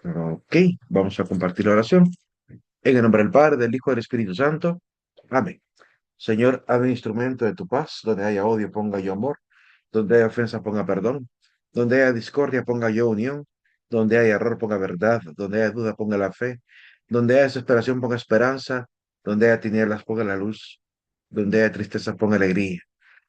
Ok, vamos a compartir la oración. En el nombre del Padre, del Hijo y del Espíritu Santo. Amén. Señor, hazme instrumento de tu paz. Donde haya odio, ponga yo amor. Donde haya ofensa, ponga perdón. Donde haya discordia, ponga yo unión. Donde haya error, ponga verdad. Donde haya duda, ponga la fe. Donde haya desesperación, ponga esperanza. Donde haya tinieblas, ponga la luz. Donde haya tristeza, ponga alegría.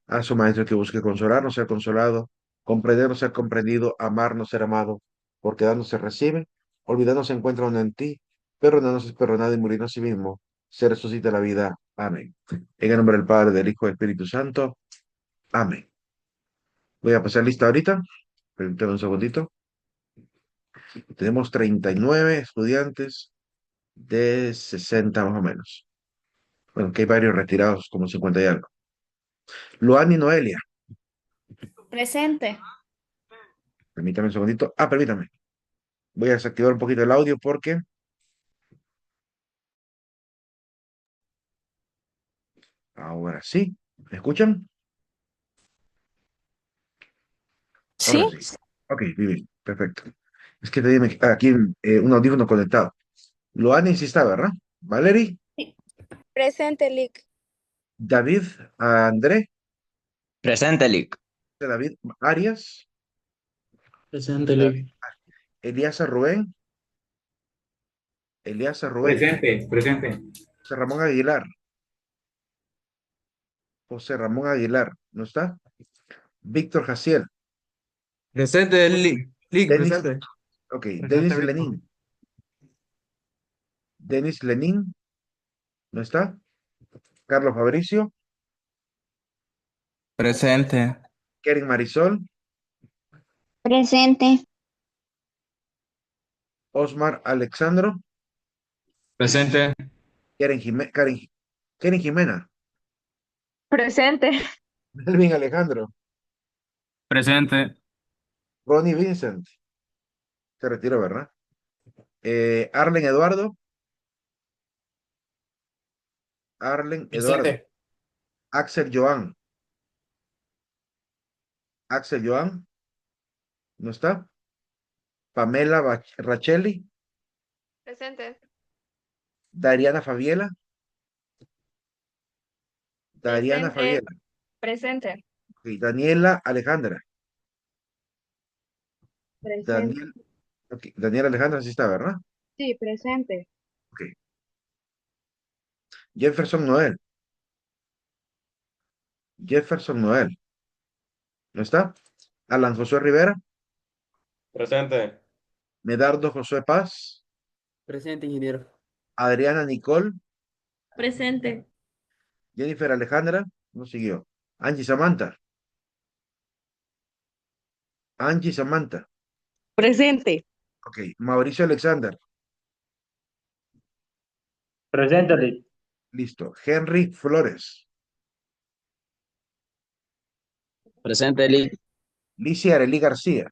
A su maestro que busque consolarnos, ser consolado, comprendernos, ser comprendido, amarnos, ser amado, porque dando se recibe, olvidando se encuentra uno en ti, perdonarnos es perdonar y morir a sí mismo, se resucita la vida. Amén. En el nombre del Padre, del Hijo y del Espíritu Santo. Amén. Voy a pasar lista ahorita. Permítame un segundito. Tenemos 39 estudiantes de 60 más o menos. Bueno, que hay varios retirados, como 50 y algo. Luan y Noelia. Presente. Permítame un segundito. Permítame. Voy a desactivar un poquito el audio porque ahora sí. ¿Me escuchan? Ahora ¿Sí? sí. Ok, bien, perfecto. Es que tenía aquí un audífono conectado. Loani sí está, ¿verdad? Valerie, Sí. Presente, Lick. David, André, Presente, Lick. David Arias, Presente, David, Lick. Elías Rubén, Elías Rubén, Presente, presente. José Ramón Aguilar, José Ramón Aguilar, ¿no está? Víctor Jaciel, Presente, Lick, Denis, presente. ok, Presente, Denis Víctor. Lenin, Denis Lenin, ¿no está? Carlos Fabricio, Presente. Keren Marisol, Presente. Osmar Alexandro, Presente. Keren Jimena, Presente. Melvin Alejandro, Presente. Ronnie Vincent, se retiró, ¿verdad? Arlen Eduardo, Arlen Eduardo, Presente. Axel Joan, Axel Joan, ¿no está? Pamela Racheli, Presente. Dariana Fabiela, Dariana Presente. Fabiela, Presente. ok, Daniela Alejandra, Presente. Daniel, ok, Daniela Alejandra sí está, ¿verdad? Sí, presente. Ok. Jefferson Noel, Jefferson Noel, ¿no está? Alan Josué Rivera, Presente. Medardo Josué Paz, Presente, ingeniero. Adriana Nicole, Presente. Jennifer Alejandra, no siguió. Angie Samantha, Angie Samantha, Presente. ok. Mauricio Alexander, Presente, Lick. listo. Henry Flores, Presente, Lick. Licia Arely García,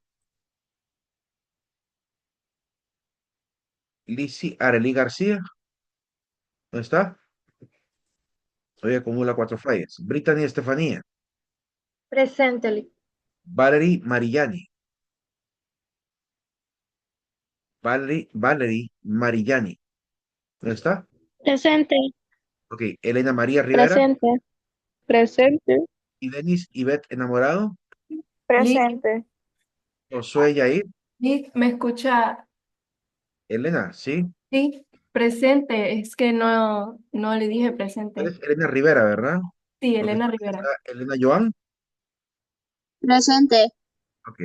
Lizzie Arely García, ¿no está? Hoy acumula 4 fallas. Brittany Estefanía, Presente, Lick. Valerie Mariani, Valerie Mariani, ¿no está? Presente. Ok, Elena María Rivera Presente. Presente. y Denis Ivette Enamorado, Presente. Josué Yair, Sí, me escucha. Elena, ¿sí? Sí, presente. Es que no le dije presente. Eres Elena Rivera, ¿verdad? Sí, Porque Elena está Rivera. Elena Joan, Presente. ok.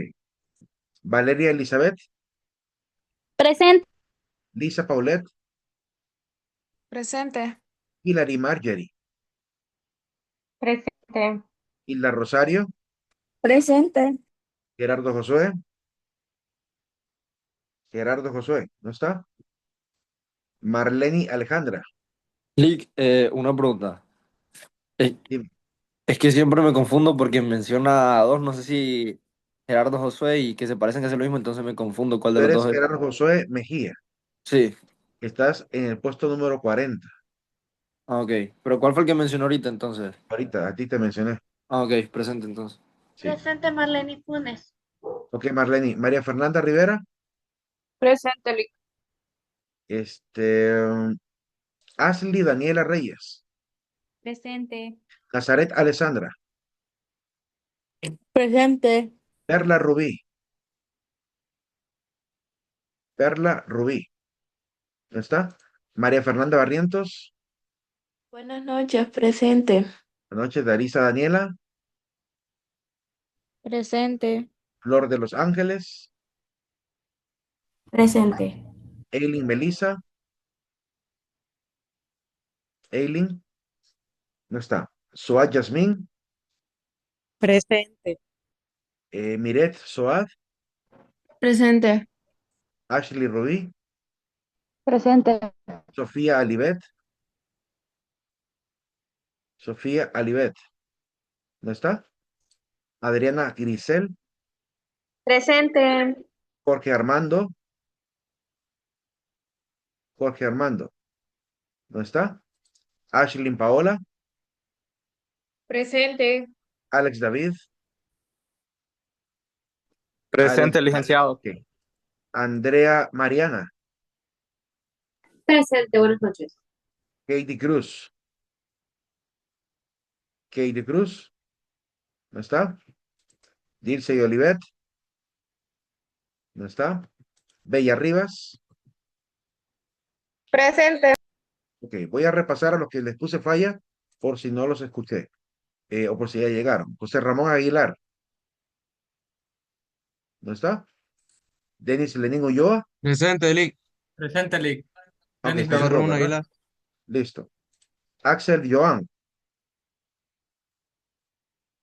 Valeria Elizabeth, Presente. Lisa Paulette, Presente. Hilary Marjorie, Presente. Hilda Rosario, Presente. Gerardo Josué, Gerardo Josué, ¿no está? Marlene Alejandra, Lick, una pregunta. Es, dime. es que siempre me confundo porque menciona a dos, no sé si Gerardo Josué y que se parecen casi lo mismo, entonces me confundo cuál Tú de los eres dos es. Gerardo Josué Mejía, Sí, estás en el puesto número 40. ok. Pero ¿cuál fue el que mencionó ahorita entonces? Ahorita, a ti te mencioné. Ok, presente entonces. Sí. Presente, Marlene Funes. Ok, Marlene. María Fernanda Rivera, Presente, Lick. Este, Ashley Daniela Reyes. Presente. Nazaret Alessandra. Presente. Perla Rubí. Perla Rubí. ¿No está? María Fernanda Barrientos. Buenas noches, presente. Buenas noches. Darisa Daniela. Presente. Flor de los Ángeles. Presente. Eileen Melissa. Eileen. No está. Soad Yasmín. Presente. Miret Soad. Presente. Ashley Rubí. Presente. Sofía Alibet. Sofía Alibet. ¿No está? Adriana Grisel. Presente. Jorge Armando. Jorge Armando. ¿No está? Ashley Paola. Presente. Alex David. Presente, Alex. licenciado. Ok. Andrea Mariana. Presente, buenas noches. Katie Cruz. Katie Cruz. ¿No está? Dilce y Olivet. ¿No está? Bella Rivas. Presente. Ok, voy a repasar a los que les puse falla por si no los escuché o por si ya llegaron. José Ramón Aguilar. ¿No está? Denis Lenín Ulloa. Presente, Lick. Presente, Lick. Ok, Denis estamos dos, Ramón ¿verdad? Aguilar. Listo. Axel Joan.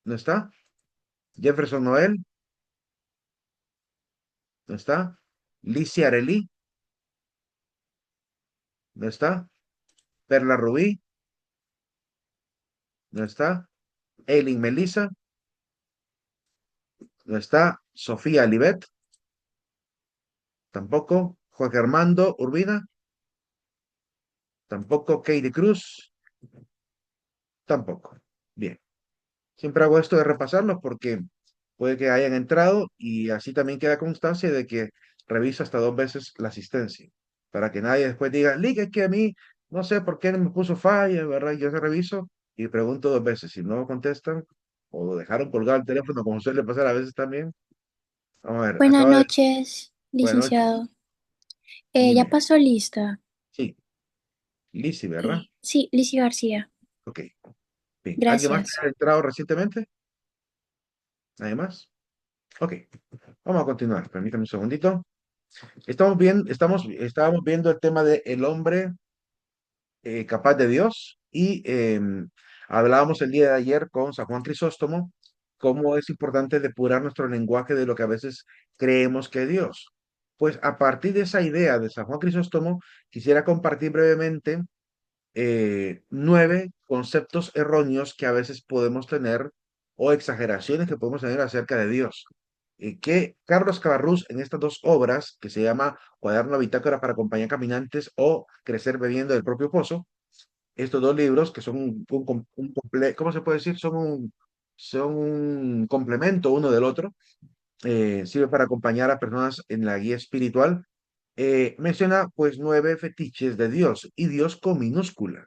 ¿No está? Jefferson Noel. ¿No está? Licia Arelí. ¿No está? Perla Rubí. ¿No está? Eileen Melissa. ¿No está? Sofía Alibet. Tampoco. Jorge Armando Urbina. Tampoco. Katie Cruz. Tampoco. Bien. Siempre hago esto de repasarlos porque puede que hayan entrado y así también queda constancia de que reviso hasta dos veces la asistencia. Para que nadie después diga, Lick, es que a mí no sé por qué no me puso falla, ¿verdad? Yo se reviso y pregunto dos veces. Si no contestan o dejaron colgado el teléfono, como suele pasar a veces también. Vamos a ver, Buenas acaba de... noches, Buenas noches. licenciado. Ya Dime. pasó lista. Sí, Lizzy, Ok. ¿verdad? Sí, Lizy García. Ok, bien. ¿Alguien más que Gracias. haya entrado recientemente? ¿Nadie más? Ok, vamos a continuar. Permítame un segundito. Estábamos viendo el tema de el hombre capaz de Dios y hablábamos el día de ayer con San Juan Crisóstomo cómo es importante depurar nuestro lenguaje de lo que a veces creemos que es Dios. Pues a partir de esa idea de San Juan Crisóstomo, quisiera compartir brevemente 9 conceptos erróneos que a veces podemos tener o exageraciones que podemos tener acerca de Dios. Que Carlos Cabarrús en estas dos obras, que se llama Cuaderno Bitácora para Compañía Caminantes o Crecer Bebiendo del Propio Pozo, estos dos libros que son ¿cómo se puede decir? Son un complemento uno del otro, sirve para acompañar a personas en la guía espiritual. Menciona pues 9 fetiches de Dios y Dios con minúscula.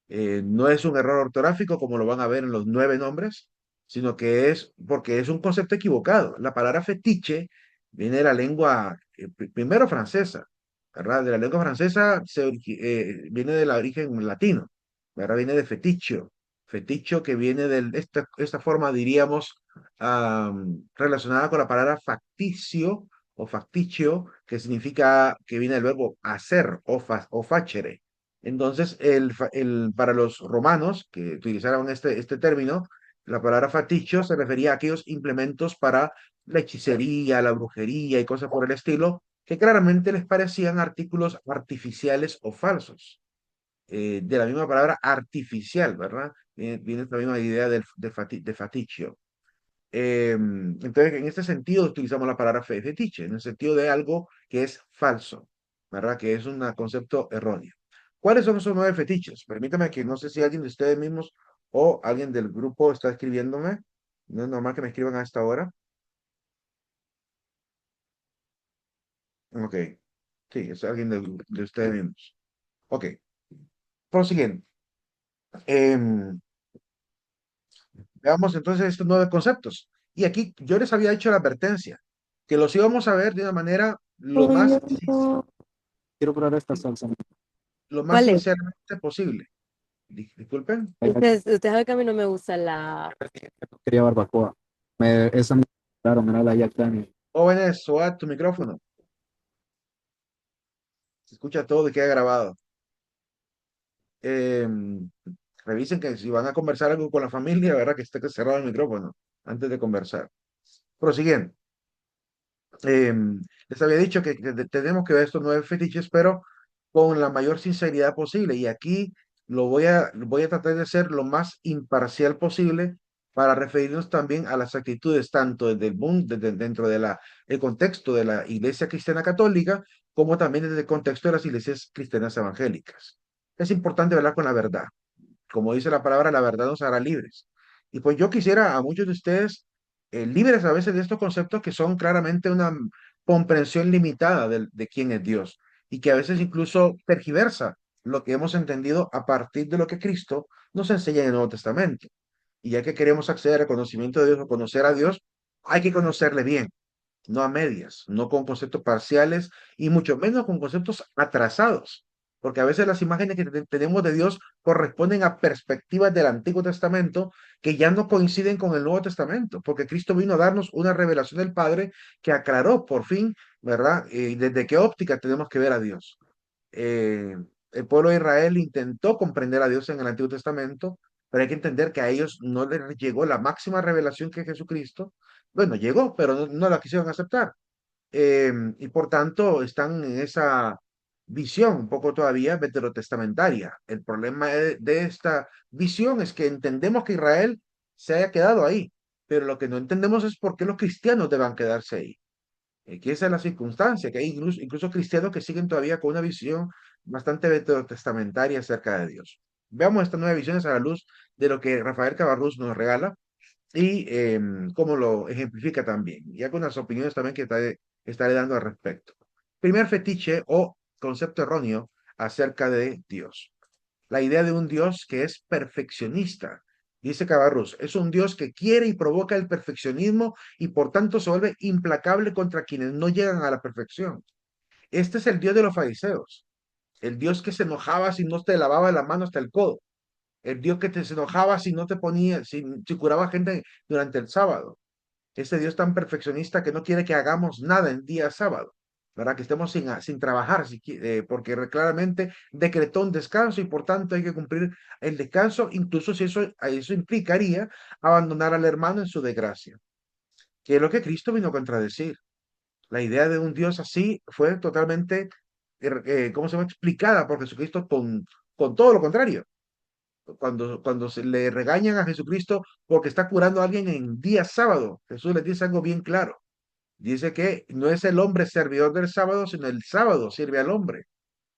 No es un error ortográfico como lo van a ver en los 9 nombres, sino que es porque es un concepto equivocado. La palabra fetiche viene de la lengua, primero francesa, ¿verdad? De la lengua francesa viene del origen latino, ¿verdad? Viene de feticho, feticho que viene de esta forma, diríamos, relacionada con la palabra facticio o facticio, que significa, que viene del verbo hacer o facere. Entonces, para los romanos que utilizaron este término, la palabra faticho se refería a aquellos implementos para la hechicería, la brujería y cosas por el estilo, que claramente les parecían artículos artificiales o falsos. De la misma palabra artificial, ¿verdad? Viene esta misma idea de faticio. Entonces, en este sentido utilizamos la palabra fetiche, en el sentido de algo que es falso, ¿verdad? Que es un concepto erróneo. ¿Cuáles son esos 9 fetiches? Permítame que no sé si alguien de ustedes mismos o alguien del grupo está escribiéndome. No es normal que me escriban a esta hora. Ok. Sí, es alguien de ustedes mismos. Ok. Prosiguiendo. Em, Veamos entonces estos 9 conceptos. Y aquí yo les había hecho la advertencia, que los íbamos a ver de una manera Quiero probar esta salsa. lo más ¿Cuál es? sinceramente posible. Disculpen. Usted sabe que a mí no me gusta la... Quería barbacoa. Esa, claro, me la Jack Daniel. Jóvenes, suad tu micrófono. Se escucha todo y queda grabado. Em, Revisen que si van a conversar algo con la familia, ¿verdad? Que esté cerrado el micrófono antes de conversar. Prosiguiendo. Les había dicho que tenemos que ver estos 9 fetiches, pero con la mayor sinceridad posible. Y aquí voy a tratar de ser lo más imparcial posible para referirnos también a las actitudes, tanto desde el mundo, dentro de el contexto de la Iglesia Cristiana Católica, como también desde el contexto de las iglesias cristianas evangélicas. Es importante hablar con la verdad. Como dice la palabra, la verdad nos hará libres. Y pues yo quisiera a muchos de ustedes libres a veces de estos conceptos que son claramente una comprensión limitada de quién es Dios y que a veces incluso tergiversa lo que hemos entendido a partir de lo que Cristo nos enseña en el Nuevo Testamento. Y ya que queremos acceder al conocimiento de Dios o conocer a Dios, hay que conocerle bien, no a medias, no con conceptos parciales y mucho menos con conceptos atrasados, porque a veces las imágenes que tenemos de Dios corresponden a perspectivas del Antiguo Testamento que ya no coinciden con el Nuevo Testamento, porque Cristo vino a darnos una revelación del Padre que aclaró por fin, ¿verdad? Desde qué óptica tenemos que ver a Dios. Eh, el pueblo de Israel intentó comprender a Dios en el Antiguo Testamento, pero hay que entender que a ellos no les llegó la máxima revelación que es Jesucristo. Bueno, llegó, pero no la quisieron aceptar. Y por tanto están en esa visión un poco todavía veterotestamentaria. El problema de esta visión es que entendemos que Israel se haya quedado ahí, pero lo que no entendemos es por qué los cristianos deban quedarse ahí. Que esa es la circunstancia, que hay incluso cristianos que siguen todavía con una visión bastante veterotestamentaria acerca de Dios. Veamos estas 9 visiones a la luz de lo que Rafael Cabarrús nos regala y cómo lo ejemplifica también, y algunas opiniones también que estaré dando al respecto. Primer fetiche o concepto erróneo acerca de Dios. La idea de un Dios que es perfeccionista. Dice Cabarrús, es un Dios que quiere y provoca el perfeccionismo y por tanto se vuelve implacable contra quienes no llegan a la perfección. Este es el Dios de los fariseos, el Dios que se enojaba si no te lavaba la mano hasta el codo, el Dios que te se enojaba si no te ponía, si curaba gente durante el sábado. Ese Dios tan perfeccionista que no quiere que hagamos nada en día sábado, ¿verdad? Que estemos sin trabajar, porque claramente decretó un descanso y por tanto hay que cumplir el descanso, incluso si eso implicaría abandonar al hermano en su desgracia, que es lo que Cristo vino a contradecir. La idea de un Dios así fue totalmente, ¿cómo se llama? Explicada por Jesucristo con todo lo contrario. Cuando se le regañan a Jesucristo porque está curando a alguien en día sábado, Jesús les dice algo bien claro. Dice que no es el hombre servidor del sábado, sino el sábado sirve al hombre.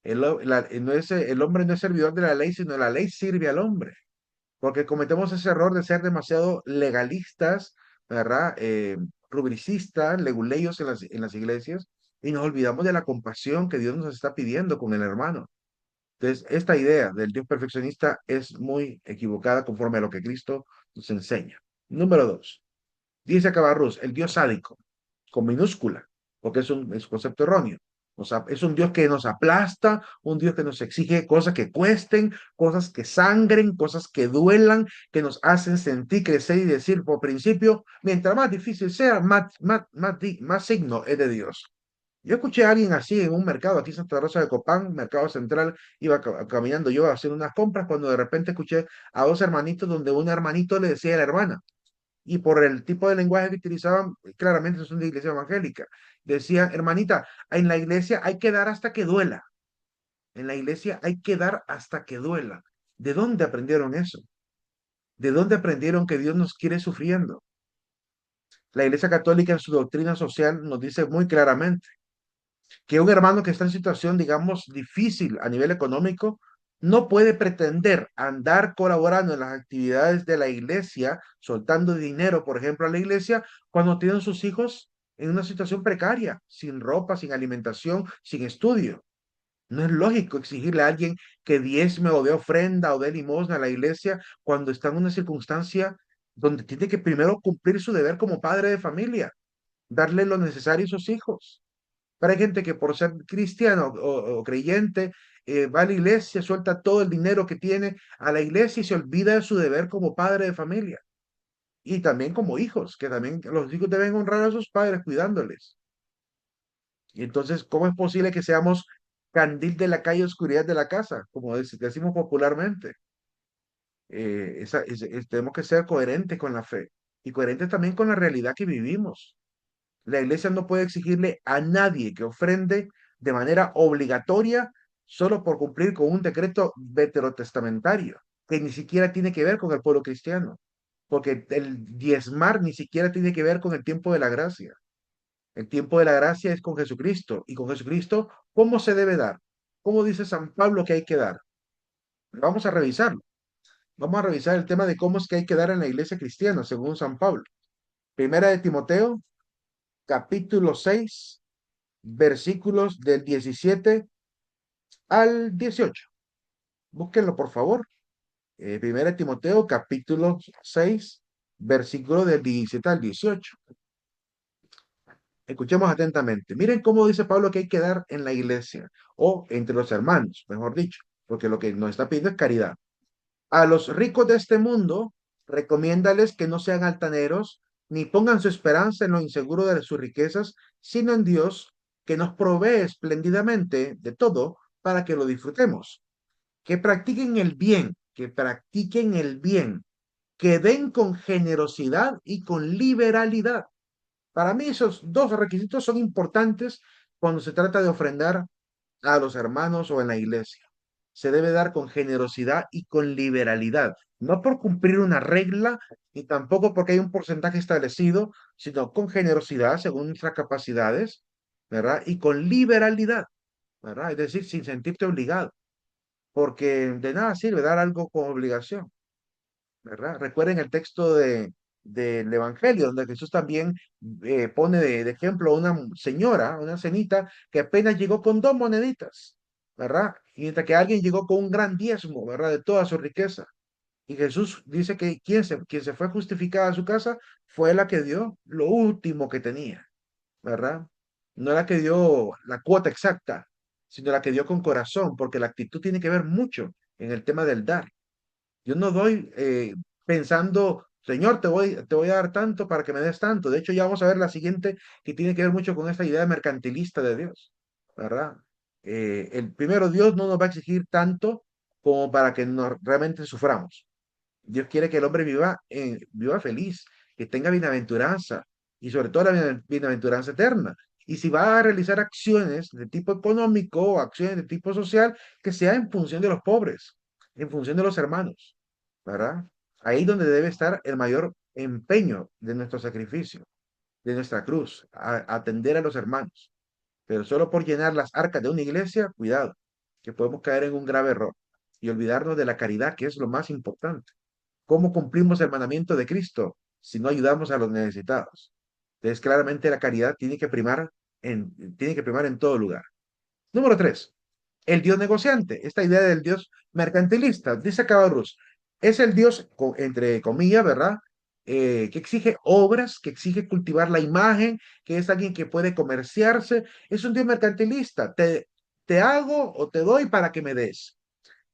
El hombre no es servidor de la ley, sino la ley sirve al hombre. Porque cometemos ese error de ser demasiado legalistas, ¿verdad? Rubricistas, leguleyos en las iglesias, y nos olvidamos de la compasión que Dios nos está pidiendo con el hermano. Entonces, esta idea del Dios perfeccionista es muy equivocada conforme a lo que Cristo nos enseña. Número 2. Dice Cabarrús, el Dios sádico, con minúscula, porque es un concepto erróneo. Es un Dios que nos aplasta, un Dios que nos exige cosas que cuesten, cosas que sangren, cosas que duelan, que nos hacen sentir, crecer y decir por principio, mientras más difícil sea, más signo es de Dios. Yo escuché a alguien así en un mercado aquí en Santa Rosa de Copán, mercado central, iba caminando yo haciendo unas compras cuando de repente escuché a 2 hermanitos donde un hermanito le decía a la hermana, y por el tipo de lenguaje que utilizaban, claramente son de iglesia evangélica, decía, hermanita, en la iglesia hay que dar hasta que duela, en la iglesia hay que dar hasta que duela. ¿De dónde aprendieron eso? ¿De dónde aprendieron que Dios nos quiere sufriendo? La iglesia católica en su doctrina social nos dice muy claramente que un hermano que está en situación, digamos, difícil a nivel económico, no puede pretender andar colaborando en las actividades de la iglesia, soltando dinero, por ejemplo, a la iglesia, cuando tienen sus hijos en una situación precaria, sin ropa, sin alimentación, sin estudio. No es lógico exigirle a alguien que diezme o dé ofrenda o dé limosna a la iglesia cuando está en una circunstancia donde tiene que primero cumplir su deber como padre de familia, darle lo necesario a sus hijos. Pero hay gente que por ser cristiano o creyente va a la iglesia, suelta todo el dinero que tiene a la iglesia y se olvida de su deber como padre de familia. Y también como hijos, que también los hijos deben honrar a sus padres cuidándoles. Y entonces, ¿cómo es posible que seamos candil de la calle, oscuridad de la casa, como decimos popularmente? Tenemos que ser coherentes con la fe y coherentes también con la realidad que vivimos. La iglesia no puede exigirle a nadie que ofrende de manera obligatoria solo por cumplir con un decreto veterotestamentario, que ni siquiera tiene que ver con el pueblo cristiano, porque el diezmar ni siquiera tiene que ver con el tiempo de la gracia. El tiempo de la gracia es con Jesucristo, y con Jesucristo, ¿cómo se debe dar? ¿Cómo dice San Pablo que hay que dar? Vamos a revisarlo. Vamos a revisar el tema de cómo es que hay que dar en la iglesia cristiana, según San Pablo. Primera de Timoteo, capítulo 6, versículos del 17 al 18. Búsquenlo, por favor. Primera de Timoteo, capítulo 6, versículo del 17 al 18. Escuchemos atentamente. Miren cómo dice Pablo que hay que dar en la iglesia o entre los hermanos, mejor dicho, porque lo que nos está pidiendo es caridad. A los ricos de este mundo, recomiéndales que no sean altaneros, ni pongan su esperanza en lo inseguro de sus riquezas, sino en Dios, que nos provee espléndidamente de todo para que lo disfrutemos. Que practiquen el bien, que practiquen el bien, que den con generosidad y con liberalidad. Para mí esos dos requisitos son importantes cuando se trata de ofrendar a los hermanos o en la iglesia. Se debe dar con generosidad y con liberalidad, no por cumplir una regla y tampoco porque hay un porcentaje establecido, sino con generosidad según nuestras capacidades, ¿verdad? Y con liberalidad, ¿verdad? Es decir, sin sentirte obligado, porque de nada sirve dar algo con obligación, ¿verdad? Recuerden el texto del Evangelio, donde Jesús también pone de ejemplo a una señora, una cenita, que apenas llegó con 2 moneditas, ¿verdad? Y mientras que alguien llegó con un gran diezmo, ¿verdad? De toda su riqueza. Y Jesús dice que quien se fue justificada a su casa fue la que dio lo último que tenía, ¿verdad? No la que dio la cuota exacta, sino la que dio con corazón, porque la actitud tiene que ver mucho en el tema del dar. Yo no doy pensando, Señor, te voy a dar tanto para que me des tanto. De hecho, ya vamos a ver la siguiente que tiene que ver mucho con esta idea mercantilista de Dios, ¿verdad? El primero, Dios no nos va a exigir tanto como para que realmente suframos. Dios quiere que el hombre viva feliz, que tenga bienaventuranza y sobre todo la bienaventuranza eterna. Y si va a realizar acciones de tipo económico o acciones de tipo social, que sea en función de los pobres, en función de los hermanos, ¿verdad? Ahí donde debe estar el mayor empeño de nuestro sacrificio, de nuestra cruz, atender a los hermanos. Pero solo por llenar las arcas de una iglesia, cuidado, que podemos caer en un grave error y olvidarnos de la caridad, que es lo más importante. ¿Cómo cumplimos el mandamiento de Cristo si no ayudamos a los necesitados? Entonces, claramente la caridad tiene que primar en todo lugar. Número 3, el Dios negociante. Esta idea del Dios mercantilista, dice Cabarrús, es el Dios, entre comillas, ¿verdad? Que exige obras, que exige cultivar la imagen, que es alguien que puede comerciarse. Es un Dios mercantilista. Te hago o te doy para que me des.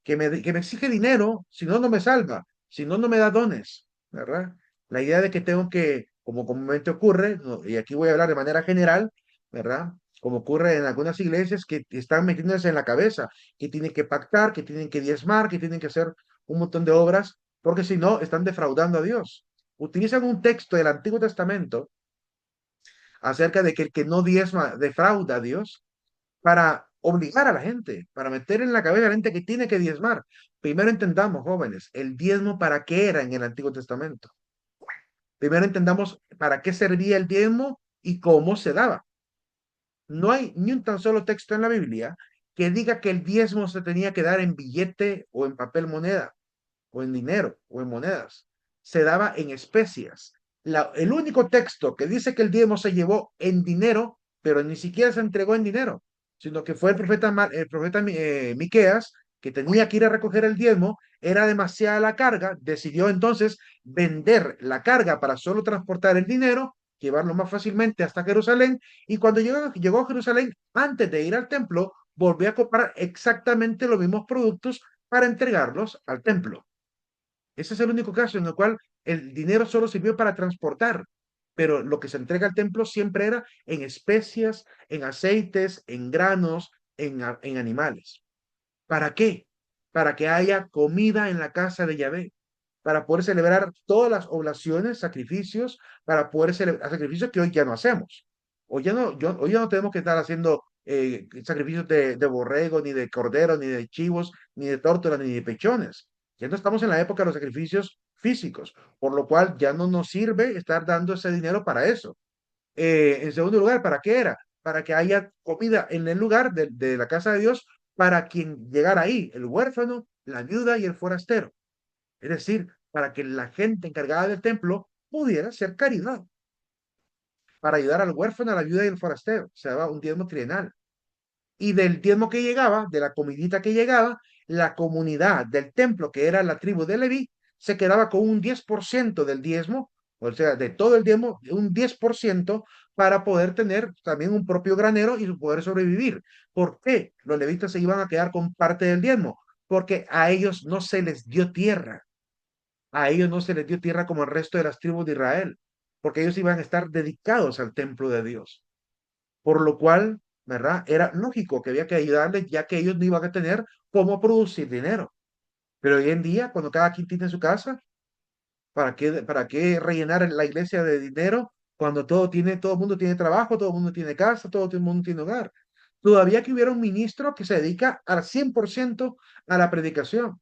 Que me exige dinero, si no, no me salva, si no, no me da dones, ¿verdad? La idea de que tengo que, como comúnmente ocurre, y aquí voy a hablar de manera general, ¿verdad? Como ocurre en algunas iglesias que están metiéndose en la cabeza, que tienen que pactar, que tienen que diezmar, que tienen que hacer un montón de obras, porque si no, están defraudando a Dios. Utilizan un texto del Antiguo Testamento acerca de que el que no diezma defrauda a Dios para obligar a la gente, para meter en la cabeza a la gente que tiene que diezmar. Primero entendamos, jóvenes, el diezmo para qué era en el Antiguo Testamento. Primero entendamos para qué servía el diezmo y cómo se daba. No hay ni un tan solo texto en la Biblia que diga que el diezmo se tenía que dar en billete o en papel moneda, o en dinero, o en monedas. Se daba en especias. el único texto que dice que el diezmo se llevó en dinero, pero ni siquiera se entregó en dinero, sino que fue el profeta Miqueas, que tenía que ir a recoger el diezmo, era demasiada la carga, decidió entonces vender la carga para solo transportar el dinero, llevarlo más fácilmente hasta Jerusalén, y cuando llegó a Jerusalén, antes de ir al templo, volvió a comprar exactamente los mismos productos para entregarlos al templo. Ese es el único caso en el cual el dinero solo sirvió para transportar, pero lo que se entrega al templo siempre era en especias, en aceites, en granos, en animales. ¿Para qué? Para que haya comida en la casa de Yahvé, para poder celebrar todas las oblaciones, sacrificios, para poder celebrar sacrificios que hoy ya no hacemos. Hoy ya no tenemos que estar haciendo sacrificios de borrego, ni de cordero, ni de chivos, ni de tórtola, ni de pechones. Ya no estamos en la época de los sacrificios físicos, por lo cual ya no nos sirve estar dando ese dinero para eso. En segundo lugar, ¿para qué era? Para que haya comida en el lugar de la casa de Dios para quien llegara ahí, el huérfano, la viuda y el forastero. Es decir, para que la gente encargada del templo pudiera hacer caridad, para ayudar al huérfano, a la viuda y al forastero. Se daba un diezmo trienal. Y del diezmo que llegaba, de la comidita que llegaba, la comunidad del templo, que era la tribu de Leví, se quedaba con un 10% del diezmo, o sea, de todo el diezmo, un 10% para poder tener también un propio granero y poder sobrevivir. ¿Por qué los levitas se iban a quedar con parte del diezmo? Porque a ellos no se les dio tierra. A ellos no se les dio tierra como el resto de las tribus de Israel, porque ellos iban a estar dedicados al templo de Dios. Por lo cual, ¿verdad? Era lógico que había que ayudarles, ya que ellos no iban a tener cómo producir dinero. Pero hoy en día, cuando cada quien tiene su casa, para qué rellenar la iglesia de dinero cuando todo el mundo tiene trabajo, todo el mundo tiene casa, todo el mundo tiene hogar? Todavía que hubiera un ministro que se dedica al 100% a la predicación.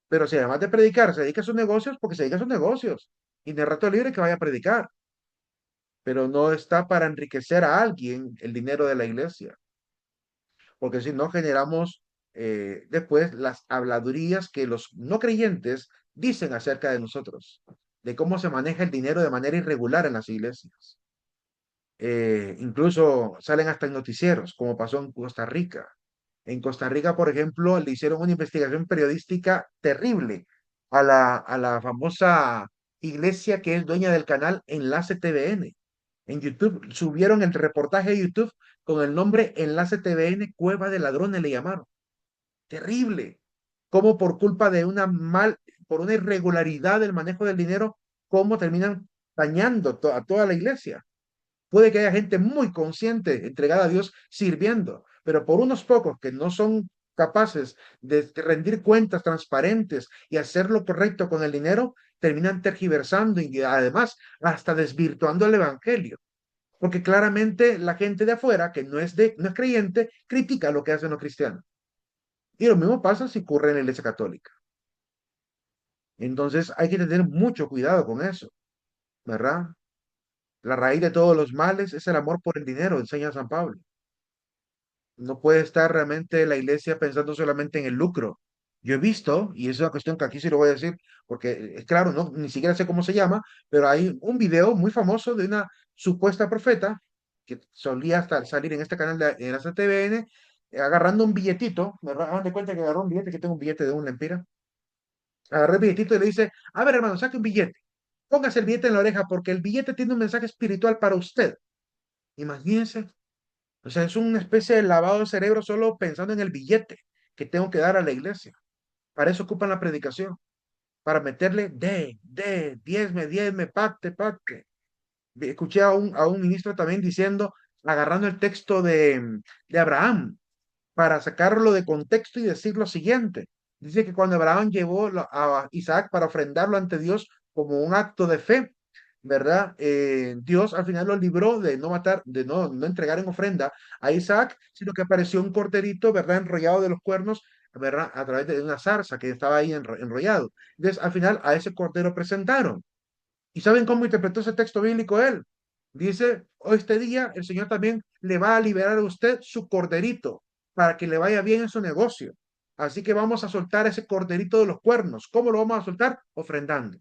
Pero si además de predicar se dedica a sus negocios, porque se dedica a sus negocios. Y de rato libre que vaya a predicar. Pero no está para enriquecer a alguien el dinero de la iglesia. Porque si no generamos después las habladurías que los no creyentes dicen acerca de nosotros, de cómo se maneja el dinero de manera irregular en las iglesias. Incluso salen hasta en noticieros, como pasó en Costa Rica. En Costa Rica, por ejemplo, le hicieron una investigación periodística terrible a la famosa iglesia que es dueña del canal Enlace TVN. En YouTube subieron el reportaje de YouTube con el nombre Enlace TVN, Cueva de Ladrones le llamaron. Terrible. Cómo por culpa de por una irregularidad del manejo del dinero, cómo terminan dañando a toda la iglesia. Puede que haya gente muy consciente, entregada a Dios, sirviendo, pero por unos pocos que no son capaces de rendir cuentas transparentes y hacer lo correcto con el dinero, terminan tergiversando y además hasta desvirtuando el evangelio. Porque claramente la gente de afuera, que no es creyente, critica lo que hacen los cristianos. Y lo mismo pasa si ocurre en la iglesia católica. Entonces hay que tener mucho cuidado con eso, ¿verdad? La raíz de todos los males es el amor por el dinero, enseña San Pablo. No puede estar realmente la iglesia pensando solamente en el lucro. Yo he visto, y es una cuestión que aquí sí lo voy a decir, porque es claro, no, ni siquiera sé cómo se llama, pero hay un video muy famoso de una supuesta profeta que solía salir en este canal en la CTVN, agarrando un billetito, ¿verdad? Hagan de cuenta que agarró un billete, que tengo un billete de un lempira. Agarré el billetito y le dice, a ver hermano, saque un billete, póngase el billete en la oreja porque el billete tiene un mensaje espiritual para usted. Imagínense. O sea, es una especie de lavado de cerebro solo pensando en el billete que tengo que dar a la iglesia. Para eso ocupan la predicación, para meterle diezme, pacte, pacte. Escuché a un ministro también diciendo, agarrando el texto de Abraham, para sacarlo de contexto y decir lo siguiente. Dice que cuando Abraham llevó a Isaac para ofrendarlo ante Dios como un acto de fe, ¿verdad? Dios al final lo libró de no matar, de no entregar en ofrenda a Isaac, sino que apareció un corderito, ¿verdad? Enrollado de los cuernos, ¿verdad? A través de una zarza que estaba ahí enrollado. Entonces, al final a ese cordero presentaron. ¿Y saben cómo interpretó ese texto bíblico él? Dice, "Oh, este día el Señor también le va a liberar a usted su corderito para que le vaya bien en su negocio. Así que vamos a soltar ese corderito de los cuernos. ¿Cómo lo vamos a soltar? Ofrendando.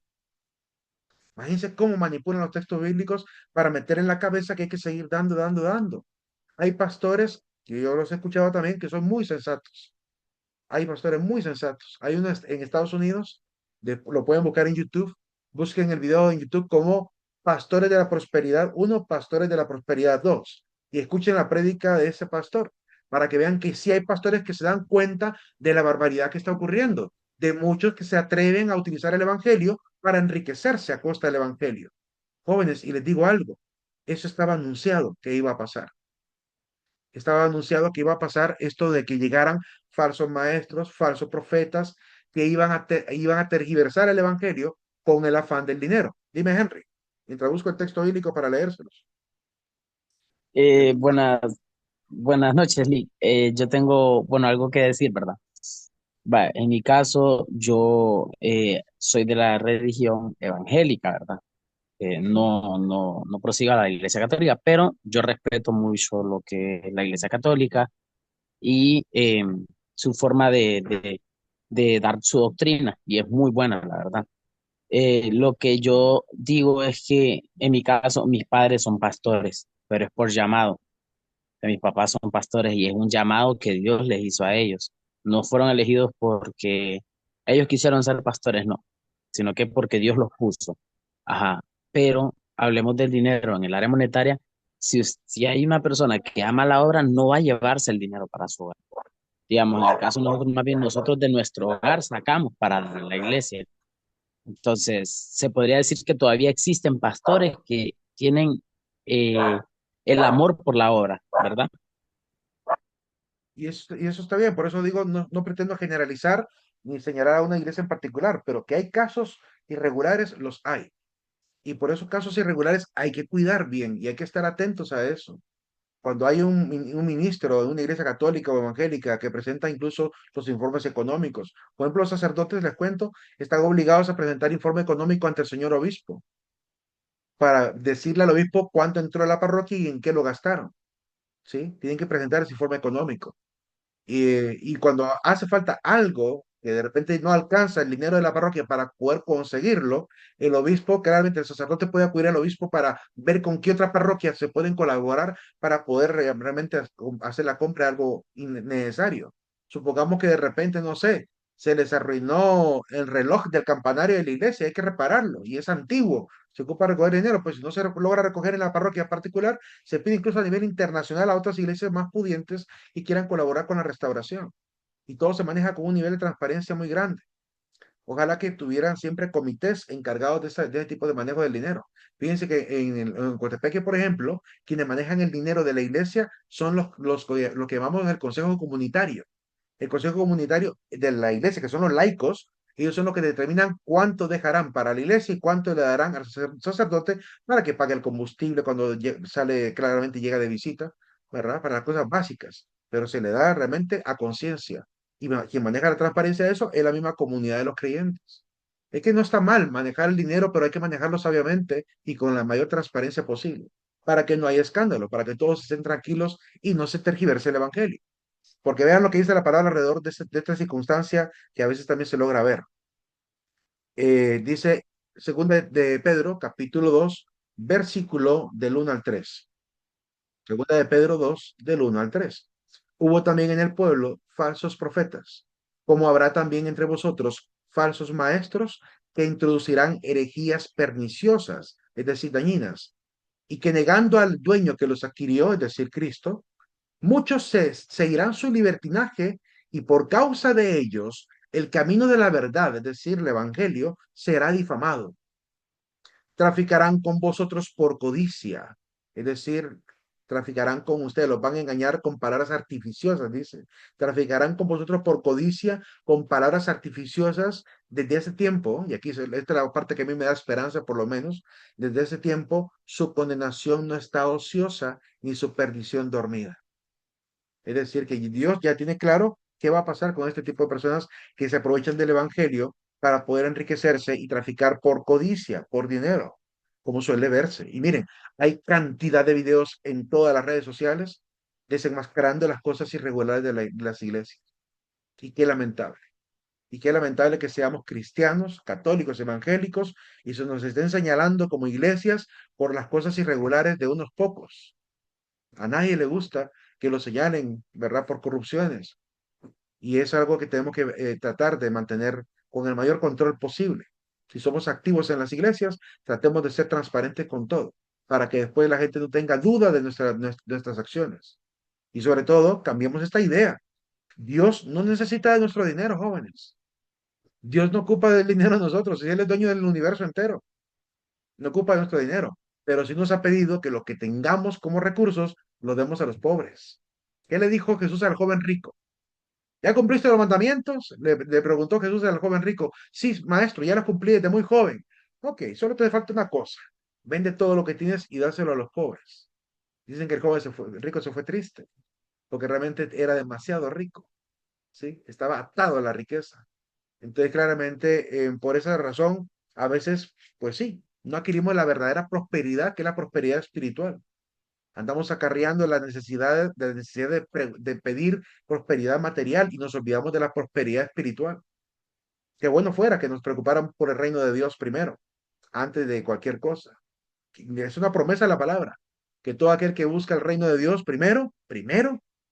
Imagínense cómo manipulan los textos bíblicos para meter en la cabeza que hay que seguir dando, dando, dando. Hay pastores, que yo los he escuchado también, que son muy sensatos. Hay pastores muy sensatos. Hay uno en Estados Unidos, lo pueden buscar en YouTube. Busquen el video en YouTube como Pastores de la Prosperidad 1, Pastores de la Prosperidad 2. Y escuchen la prédica de ese pastor para que vean que sí hay pastores que se dan cuenta de la barbaridad que está ocurriendo, de muchos que se atreven a utilizar el Evangelio para enriquecerse a costa del Evangelio. Jóvenes, y les digo algo, eso estaba anunciado que iba a pasar. Estaba anunciado que iba a pasar esto de que llegaran falsos maestros, falsos profetas, que iban a tergiversar el evangelio con el afán del dinero. Dime, Henry, mientras busco el texto bíblico para leérselos. Buenas, buenas noches, Lee. Yo tengo, bueno, algo que decir, ¿verdad? Va, en mi caso, yo soy de la religión evangélica, ¿verdad? No prosigo a la Iglesia Católica, pero yo respeto mucho lo que es la Iglesia Católica y su forma de dar su doctrina, y es muy buena, la verdad. Lo que yo digo es que en mi caso, mis padres son pastores, pero es por llamado. Mis papás son pastores y es un llamado que Dios les hizo a ellos. No fueron elegidos porque ellos quisieron ser pastores, no, sino que porque Dios los puso. Ajá. Pero hablemos del dinero en el área monetaria. Si hay una persona que ama la obra, no va a llevarse el dinero para su hogar. Digamos, en el caso nosotros, más bien nosotros de nuestro hogar sacamos para la iglesia. Entonces, se podría decir que todavía existen pastores que tienen el amor por la obra, ¿verdad? Y eso está bien, por eso digo, no pretendo generalizar ni señalar a una iglesia en particular, pero que hay casos irregulares, los hay. Y por esos casos irregulares hay que cuidar bien y hay que estar atentos a eso. Cuando hay un ministro de una iglesia católica o evangélica que presenta incluso los informes económicos. Por ejemplo, los sacerdotes, les cuento, están obligados a presentar informe económico ante el señor obispo para decirle al obispo cuánto entró a la parroquia y en qué lo gastaron. ¿Sí? Tienen que presentar ese informe económico. Y cuando hace falta algo que de repente no alcanza el dinero de la parroquia para poder conseguirlo, el obispo, claramente el sacerdote puede acudir al obispo para ver con qué otras parroquias se pueden colaborar para poder realmente hacer la compra de algo innecesario. Supongamos que de repente, no sé, se les arruinó el reloj del campanario de la iglesia, hay que repararlo y es antiguo. Se ocupa recoger dinero, pues si no se logra recoger en la parroquia particular, se pide incluso a nivel internacional a otras iglesias más pudientes y quieran colaborar con la restauración. Y todo se maneja con un nivel de transparencia muy grande. Ojalá que tuvieran siempre comités encargados de ese tipo de manejo del dinero. Fíjense que en Coatepeque, por ejemplo, quienes manejan el dinero de la iglesia son lo que llamamos el Consejo Comunitario. El Consejo Comunitario de la iglesia, que son los laicos, ellos son los que determinan cuánto dejarán para la iglesia y cuánto le darán al sacerdote para que pague el combustible cuando sale, claramente llega de visita, ¿verdad? Para las cosas básicas, pero se le da realmente a conciencia. Y quien maneja la transparencia de eso es la misma comunidad de los creyentes. Es que no está mal manejar el dinero, pero hay que manejarlo sabiamente y con la mayor transparencia posible, para que no haya escándalo, para que todos estén tranquilos y no se tergiverse el evangelio. Porque vean lo que dice la palabra alrededor de esta circunstancia que a veces también se logra ver. Dice, segunda de Pedro, capítulo 2 versículo del 1 al 3. Segunda de Pedro 2 del 1 al 3. Hubo también en el pueblo falsos profetas, como habrá también entre vosotros falsos maestros que introducirán herejías perniciosas, es decir, dañinas, y que negando al dueño que los adquirió, es decir, Cristo, muchos seguirán su libertinaje y por causa de ellos el camino de la verdad, es decir, el Evangelio, será difamado. Traficarán con vosotros por codicia, es decir, traficarán con ustedes, los van a engañar con palabras artificiosas, dice. Traficarán con vosotros por codicia, con palabras artificiosas desde ese tiempo, y aquí esta es la parte que a mí me da esperanza por lo menos, desde ese tiempo su condenación no está ociosa ni su perdición dormida. Es decir, que Dios ya tiene claro qué va a pasar con este tipo de personas que se aprovechan del Evangelio para poder enriquecerse y traficar por codicia, por dinero, como suele verse. Y miren, hay cantidad de videos en todas las redes sociales desenmascarando las cosas irregulares de las iglesias. Y qué lamentable. Y qué lamentable que seamos cristianos, católicos, evangélicos, y se nos estén señalando como iglesias por las cosas irregulares de unos pocos. A nadie le gusta que lo señalen, ¿verdad? Por corrupciones. Y es algo que tenemos que tratar de mantener con el mayor control posible. Si somos activos en las iglesias, tratemos de ser transparentes con todo, para que después la gente no tenga duda de nuestras acciones. Y sobre todo, cambiemos esta idea. Dios no necesita de nuestro dinero, jóvenes. Dios no ocupa del dinero de nosotros. Él es dueño del universo entero. No ocupa de nuestro dinero. Pero sí nos ha pedido que lo que tengamos como recursos lo demos a los pobres. ¿Qué le dijo Jesús al joven rico? ¿Ya cumpliste los mandamientos? Le preguntó Jesús al joven rico. Sí, maestro, ya los cumplí desde muy joven. Ok, solo te falta una cosa. Vende todo lo que tienes y dáselo a los pobres. Dicen que el rico se fue triste, porque realmente era demasiado rico, ¿sí? Estaba atado a la riqueza. Entonces, claramente, por esa razón, a veces, pues sí, no adquirimos la verdadera prosperidad, que es la prosperidad espiritual. Andamos acarreando la necesidad de pedir prosperidad material y nos olvidamos de la prosperidad espiritual. Qué bueno fuera que nos preocuparan por el reino de Dios primero, antes de cualquier cosa. Es una promesa de la palabra, que todo aquel que busca el reino de Dios primero,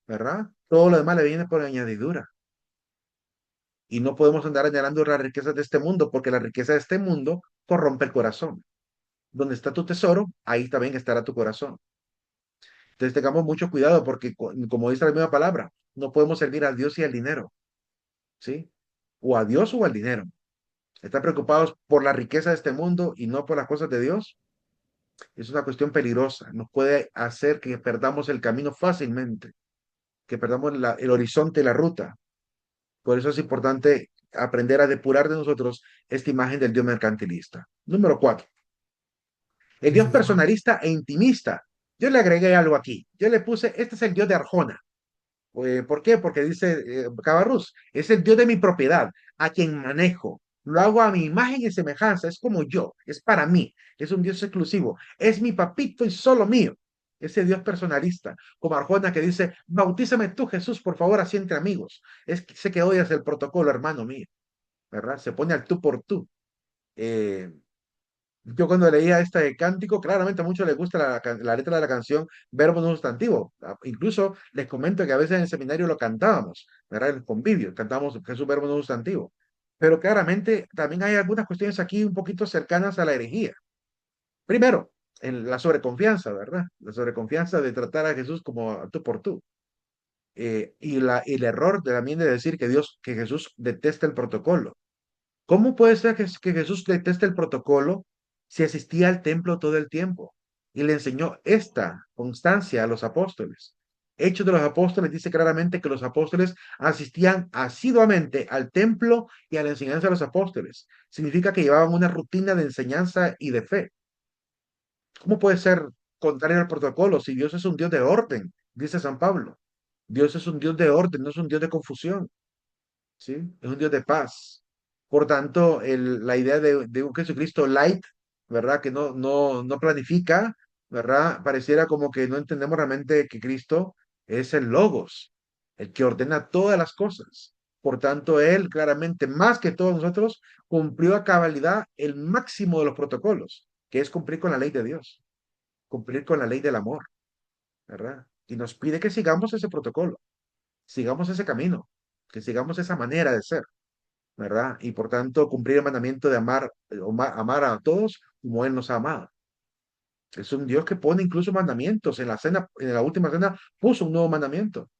¿verdad? Todo lo demás le viene por añadidura. Y no podemos andar añorando las riquezas de este mundo, porque la riqueza de este mundo corrompe el corazón. Donde está tu tesoro, ahí también estará tu corazón. Entonces tengamos mucho cuidado, porque como dice la misma palabra, no podemos servir a Dios y al dinero, ¿sí? O a Dios o al dinero. Estar preocupados por la riqueza de este mundo y no por las cosas de Dios es una cuestión peligrosa. Nos puede hacer que perdamos el camino fácilmente, que perdamos el horizonte y la ruta. Por eso es importante aprender a depurar de nosotros esta imagen del Dios mercantilista. Número 4. El Dios personalista e intimista. Yo le agregué algo aquí. Yo le puse, este es el Dios de Arjona. ¿Por qué? Porque dice Cabarrús, es el Dios de mi propiedad, a quien manejo. Lo hago a mi imagen y semejanza, es como yo, es para mí, es un Dios exclusivo, es mi papito y solo mío. Ese Dios personalista, como Arjona que dice, bautízame tú, Jesús, por favor, así entre amigos. Sé que odias el protocolo, hermano mío, ¿verdad? Se pone al tú por tú. Eh, yo cuando leía este cántico, claramente a muchos les gusta la letra de la canción verbo no sustantivo. Incluso les comento que a veces en el seminario lo cantábamos, ¿verdad? En el convivio, cantábamos Jesús verbo no sustantivo. Pero claramente también hay algunas cuestiones aquí un poquito cercanas a la herejía. Primero, en la sobreconfianza, ¿verdad? La sobreconfianza de tratar a Jesús como a tú por tú. Y el error también de decir que Jesús detesta el protocolo. ¿Cómo puede ser que Jesús deteste el protocolo si asistía al templo todo el tiempo y le enseñó esta constancia a los apóstoles? Hechos de los Apóstoles dice claramente que los apóstoles asistían asiduamente al templo y a la enseñanza de los apóstoles. Significa que llevaban una rutina de enseñanza y de fe. ¿Cómo puede ser contrario al protocolo si Dios es un Dios de orden? Dice San Pablo. Dios es un Dios de orden, no es un Dios de confusión. ¿Sí? Es un Dios de paz. Por tanto, la idea de un Jesucristo light, ¿verdad? Que no planifica, ¿verdad? Pareciera como que no entendemos realmente que Cristo es el Logos, el que ordena todas las cosas. Por tanto, Él claramente, más que todos nosotros, cumplió a cabalidad el máximo de los protocolos, que es cumplir con la ley de Dios, cumplir con la ley del amor, ¿verdad? Y nos pide que sigamos ese protocolo, sigamos ese camino, que sigamos esa manera de ser. ¿Verdad? Y por tanto cumplir el mandamiento de amar, amar a todos como Él nos ha amado. Es un Dios que pone incluso mandamientos. En la cena, en la última cena, puso un nuevo mandamiento.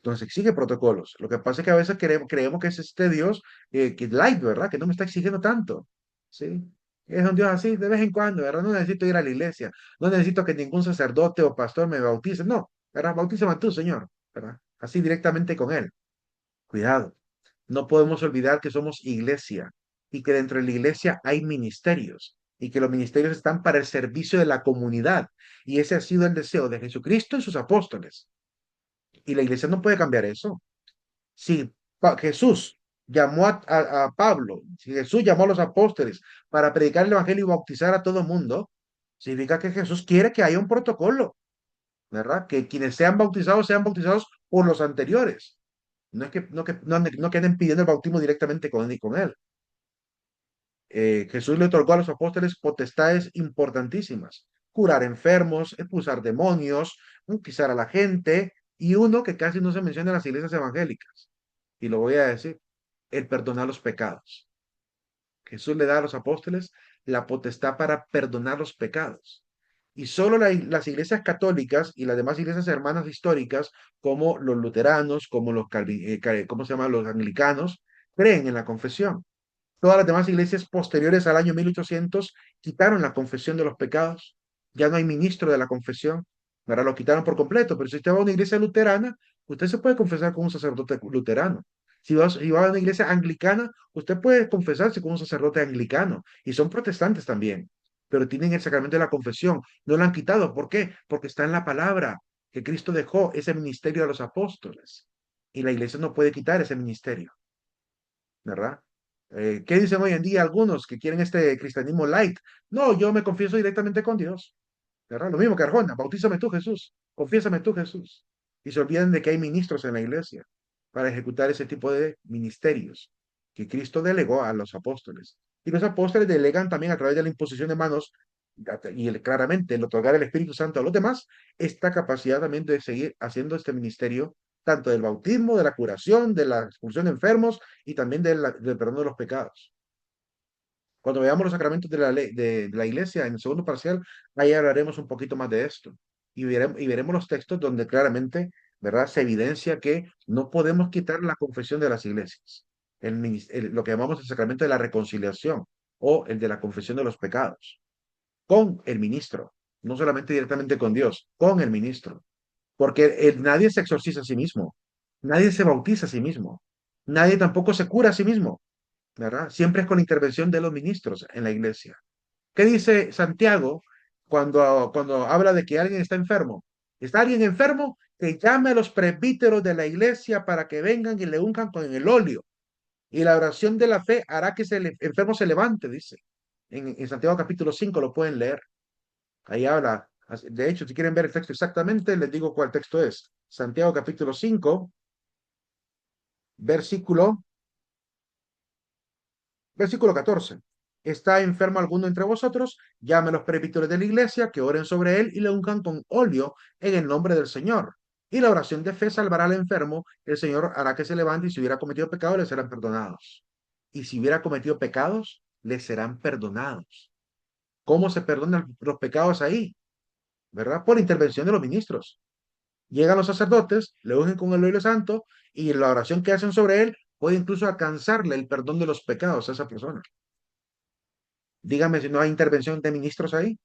Nos exige protocolos. Lo que pasa es que a veces creemos que es este Dios que es light, ¿verdad? Que no me está exigiendo tanto. ¿Sí? Es un Dios así de vez en cuando, ¿verdad? No necesito ir a la iglesia. No necesito que ningún sacerdote o pastor me bautice. No, ¿verdad? Bautízame tú, Señor, ¿verdad? Así directamente con Él. Cuidado. No podemos olvidar que somos iglesia y que dentro de la iglesia hay ministerios y que los ministerios están para el servicio de la comunidad. Y ese ha sido el deseo de Jesucristo y sus apóstoles. Y la iglesia no puede cambiar eso. Si Jesús llamó a Pablo, si Jesús llamó a los apóstoles para predicar el evangelio y bautizar a todo el mundo, significa que Jesús quiere que haya un protocolo, ¿verdad? Que quienes sean bautizados por los anteriores. No es no queden pidiendo el bautismo directamente con él. Jesús le otorgó a los apóstoles potestades importantísimas: curar enfermos, expulsar demonios, bautizar a la gente, y uno que casi no se menciona en las iglesias evangélicas, y lo voy a decir, el perdonar los pecados. Jesús le da a los apóstoles la potestad para perdonar los pecados. Y solo las iglesias católicas y las demás iglesias hermanas históricas, como los luteranos, como ¿cómo se llama? Los anglicanos, creen en la confesión. Todas las demás iglesias posteriores al año 1800 quitaron la confesión de los pecados. Ya no hay ministro de la confesión. Ahora lo quitaron por completo. Pero si usted va a una iglesia luterana, usted se puede confesar con un sacerdote luterano. Si va a una iglesia anglicana, usted puede confesarse con un sacerdote anglicano. Y son protestantes también. Pero tienen el sacramento de la confesión. No lo han quitado. ¿Por qué? Porque está en la palabra que Cristo dejó ese ministerio a los apóstoles. Y la iglesia no puede quitar ese ministerio, ¿verdad? ¿Qué dicen hoy en día algunos que quieren este cristianismo light? No, yo me confieso directamente con Dios, ¿verdad? Lo mismo que Arjona: bautízame tú, Jesús, confiésame tú, Jesús. Y se olvidan de que hay ministros en la iglesia para ejecutar ese tipo de ministerios que Cristo delegó a los apóstoles. Y los apóstoles delegan también a través de la imposición de manos y claramente el otorgar el Espíritu Santo a los demás, esta capacidad también de seguir haciendo este ministerio, tanto del bautismo, de la curación, de la expulsión de enfermos y también del perdón de los pecados. Cuando veamos los sacramentos de la ley, de la iglesia en el segundo parcial, ahí hablaremos un poquito más de esto. Y veremos los textos donde claramente, ¿verdad?, se evidencia que no podemos quitar la confesión de las iglesias. Lo que llamamos el sacramento de la reconciliación o el de la confesión de los pecados con el ministro, no solamente directamente con Dios, con el ministro. Porque nadie se exorciza a sí mismo, nadie se bautiza a sí mismo, nadie tampoco se cura a sí mismo, ¿verdad? Siempre es con la intervención de los ministros en la iglesia. ¿Qué dice Santiago cuando habla de que alguien está enfermo? ¿Está alguien enfermo? Que llame a los presbíteros de la iglesia para que vengan y le unjan con el óleo. Y la oración de la fe hará que el enfermo se levante, dice. En Santiago capítulo 5 lo pueden leer. Ahí habla. De hecho, si quieren ver el texto exactamente, les digo cuál texto es. Santiago capítulo 5, versículo, versículo 14. ¿Está enfermo alguno entre vosotros? Llame a los presbíteros de la iglesia, que oren sobre él y le unjan con óleo en el nombre del Señor. Y la oración de fe salvará al enfermo. El Señor hará que se levante, y si hubiera cometido pecado, le serán perdonados. Y si hubiera cometido pecados, le serán perdonados. ¿Cómo se perdonan los pecados ahí? ¿Verdad? Por intervención de los ministros. Llegan los sacerdotes, le ungen con el óleo santo, y la oración que hacen sobre él puede incluso alcanzarle el perdón de los pecados a esa persona. Dígame si no hay intervención de ministros ahí.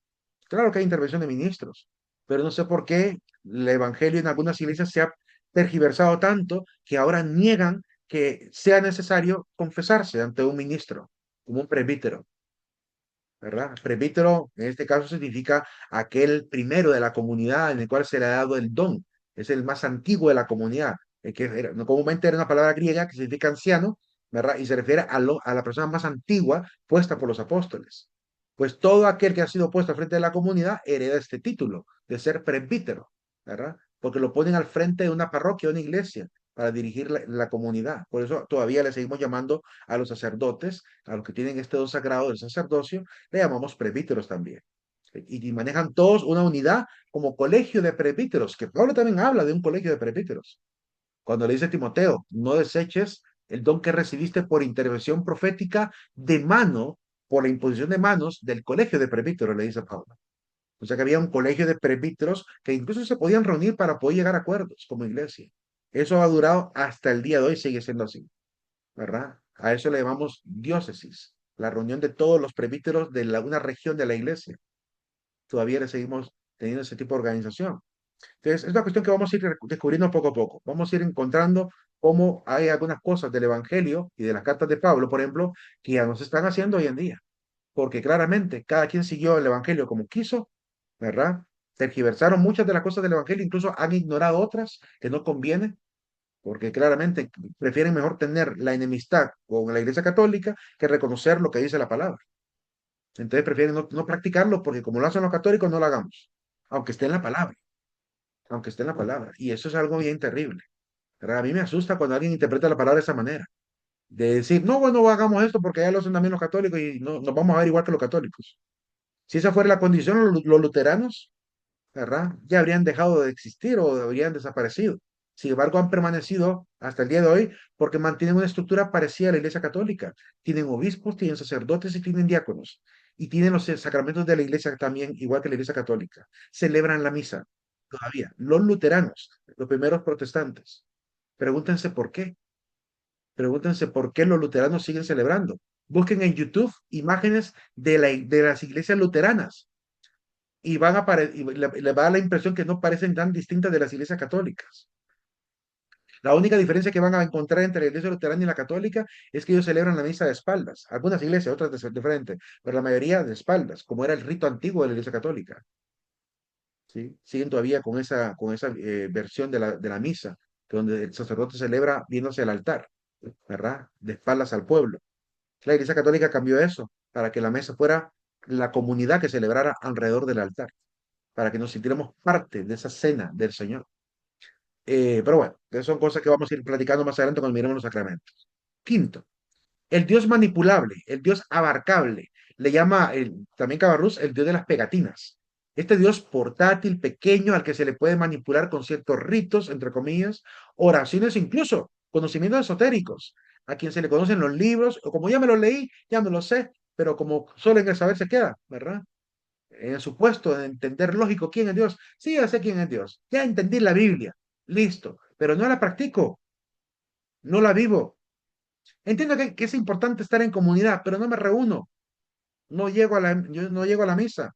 Claro que hay intervención de ministros, pero no sé por qué el evangelio en algunas iglesias se ha tergiversado tanto que ahora niegan que sea necesario confesarse ante un ministro, como un presbítero, ¿verdad? Presbítero en este caso significa aquel primero de la comunidad en el cual se le ha dado el don. Es el más antiguo de la comunidad. Comúnmente era una palabra griega que significa anciano, ¿verdad? Y se refiere a la persona más antigua puesta por los apóstoles. Pues todo aquel que ha sido puesto al frente de la comunidad hereda este título de ser presbítero, ¿verdad? Porque lo ponen al frente de una parroquia o una iglesia para dirigir la comunidad. Por eso todavía le seguimos llamando a los sacerdotes, a los que tienen este don sagrado del sacerdocio, le llamamos presbíteros también. Y manejan todos una unidad como colegio de presbíteros, que Pablo también habla de un colegio de presbíteros. Cuando le dice a Timoteo: no deseches el don que recibiste por intervención profética de mano, por la imposición de manos del colegio de presbíteros, le dice Pablo. O sea que había un colegio de presbíteros que incluso se podían reunir para poder llegar a acuerdos como iglesia. Eso ha durado hasta el día de hoy, sigue siendo así, ¿verdad? A eso le llamamos diócesis, la reunión de todos los presbíteros de una región de la iglesia. Todavía le seguimos teniendo ese tipo de organización. Entonces, es una cuestión que vamos a ir descubriendo poco a poco. Vamos a ir encontrando cómo hay algunas cosas del Evangelio y de las cartas de Pablo, por ejemplo, que ya nos están haciendo hoy en día. Porque claramente cada quien siguió el Evangelio como quiso, ¿verdad? Tergiversaron muchas de las cosas del Evangelio, incluso han ignorado otras que no convienen, porque claramente prefieren mejor tener la enemistad con la Iglesia Católica que reconocer lo que dice la palabra. Entonces prefieren no practicarlo porque como lo hacen los católicos, no lo hagamos, aunque esté en la palabra, aunque esté en la palabra. Y eso es algo bien terrible, ¿verdad? A mí me asusta cuando alguien interpreta la palabra de esa manera. De decir, no, bueno, hagamos esto porque ya lo hacen también los católicos y no, nos vamos a ver igual que los católicos. Si esa fuera la condición, los luteranos, ¿verdad? Ya habrían dejado de existir o habrían desaparecido. Sin embargo, han permanecido hasta el día de hoy porque mantienen una estructura parecida a la Iglesia Católica. Tienen obispos, tienen sacerdotes y tienen diáconos. Y tienen los sacramentos de la Iglesia también, igual que la Iglesia Católica. Celebran la misa todavía. Los luteranos, los primeros protestantes. Pregúntense por qué. Pregúntense por qué los luteranos siguen celebrando. Busquen en YouTube imágenes de las iglesias luteranas y le va a dar la impresión que no parecen tan distintas de las iglesias católicas. La única diferencia que van a encontrar entre la iglesia luterana y la católica es que ellos celebran la misa de espaldas. Algunas iglesias, otras de frente, pero la mayoría de espaldas, como era el rito antiguo de la iglesia católica. ¿Sí? Siguen todavía con esa versión de la misa, donde el sacerdote celebra viéndose al altar, ¿verdad? De espaldas al pueblo. La iglesia católica cambió eso para que la mesa fuera la comunidad que celebrara alrededor del altar, para que nos sintiéramos parte de esa cena del Señor. Pero bueno, esas son cosas que vamos a ir platicando más adelante cuando miremos los sacramentos. Quinto, el Dios manipulable, el Dios abarcable, le llama también Cabarrús el Dios de las pegatinas. Este Dios portátil, pequeño, al que se le puede manipular con ciertos ritos, entre comillas, oraciones, incluso conocimientos esotéricos, a quien se le conocen los libros, o como ya me lo leí, ya me lo sé, pero como solo en el saber se queda, ¿verdad? En el supuesto de entender lógico quién es Dios. Sí, ya sé quién es Dios. Ya entendí la Biblia. Listo. Pero no la practico. No la vivo. Entiendo que es importante estar en comunidad, pero no me reúno. Yo no llego a la misa,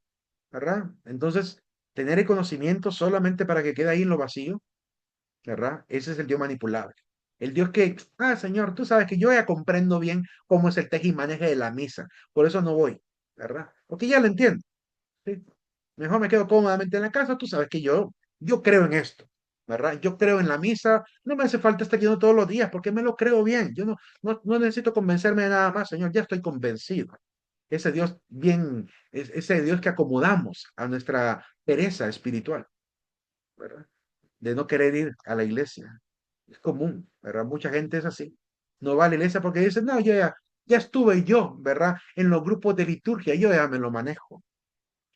¿verdad? Entonces, tener el conocimiento solamente para que quede ahí en lo vacío, ¿verdad? Ese es el Dios manipulable. El Dios que, Señor, tú sabes que yo ya comprendo bien cómo es el teje y maneje de la misa. Por eso no voy, ¿verdad? Porque ya lo entiendo. ¿Sí? Mejor me quedo cómodamente en la casa, tú sabes que yo creo en esto, ¿verdad? Yo creo en la misa, no me hace falta estar yendo todos los días porque me lo creo bien, yo no necesito convencerme de nada más, Señor, ya estoy convencido. Ese Dios bien, ese Dios que acomodamos a nuestra pereza espiritual, ¿verdad? De no querer ir a la iglesia. Es común, ¿verdad? Mucha gente es así. No va a la iglesia porque dice, no, ya estuve yo, ¿verdad? En los grupos de liturgia, yo ya me lo manejo.